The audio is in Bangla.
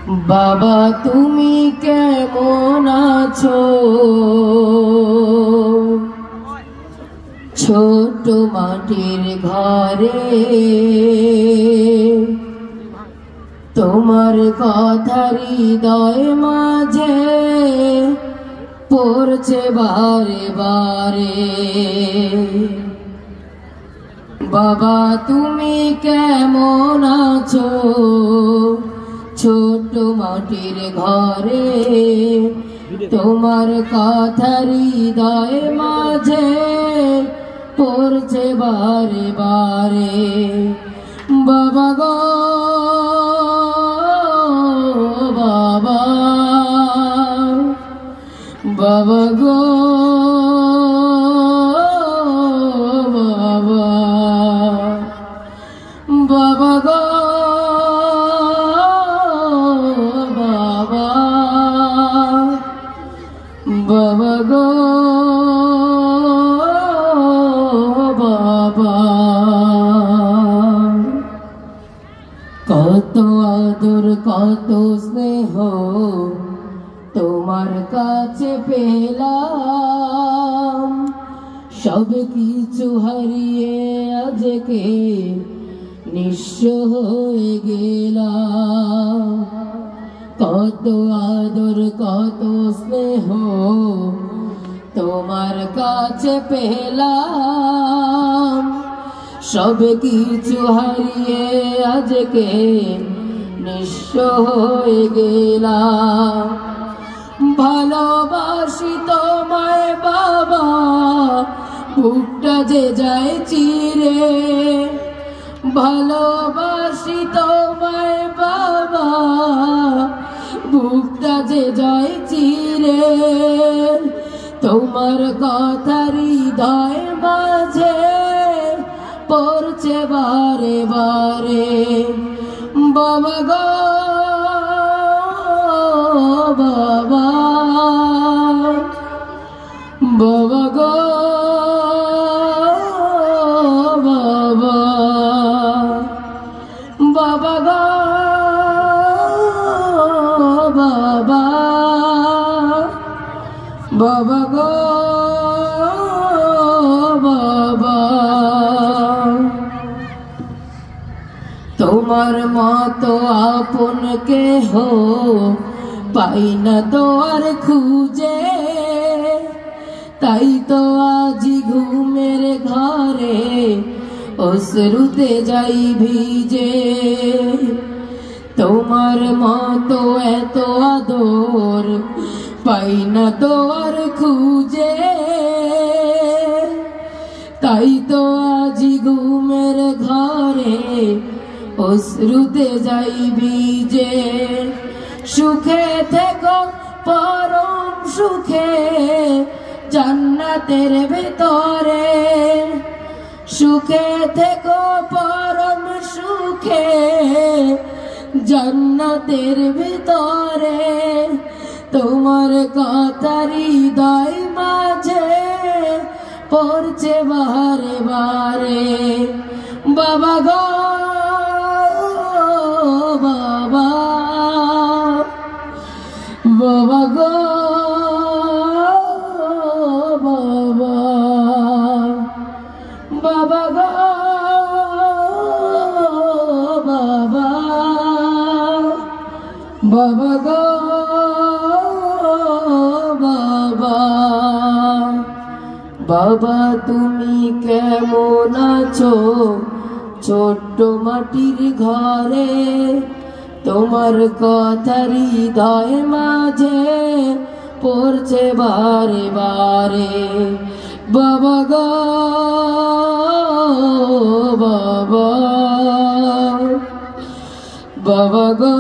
বাবা তুমি কেমন আছো? ছোট মাটির ঘরে তোমার কথা হৃদয় মাঝে পড়ছে বারে বারে। বাবা তুমি কেমন আছো? ছোট মাটির ঘরে তোমার কথা হৃদয় মাঝে পড়ছে বারে বারে। বাবা গো বাবা, বাবা গো বাবা, বাবা গো বাবা, বাবা গো বাবা। কত আদর কত স্নেহ তোমার কাছে পেলাম, সব কিছু হারিয়ে আজকে নিঃস্ব হয়ে গেলাম। কত আদর কত স্নেহ তোমার কাছে পেলাম, সব কিছু হারিয়ে আজকে নিঃস্ব হয়ে গেলাম। ভালোবাসি তোমায় বাবা, বুকটা যে যায় চিরে। ভালোবাসি তোমায় বাবা, বুকটা যে যায় চিরে। তোমার কথা হৃদয় মাঝে পড়ছে বারে বারে। বাবা গো বাবা, বাবা গো বাবা, বাবা গো বাবা, বাবা গো বাবা। তোমার মতো আপন কেহ পাই না তো আর খুঁজে, তাই তো আজি ঘুমের ঘরে অশ্রুতে যাই ভিজে। তোমার মতো এত আদর পাই না তো আর খুঁজে, তাই তো আজি ঘুমের ঘরে অশ্রুতে যাই ভিজে। সুখে থেকো পরম সুখে জান্নাতের ভেতরে, সুখে থেকো পরম সুখে জান্নাতের ভিতরে। তোমার কথা হৃদয় মাঝে পড়ছে বারে বারে। বাবা গো বাবা, বাবা গো বাবা, বাবা গো বাবা, বাবা গো বাবা। বাবা তুমি কেমন আছো? ছোট্ট মাটির ঘরে তোমার কথা হৃদয় মাঝে পড়ছে বারে বারে। বাবা গো বাবা, বাবা গো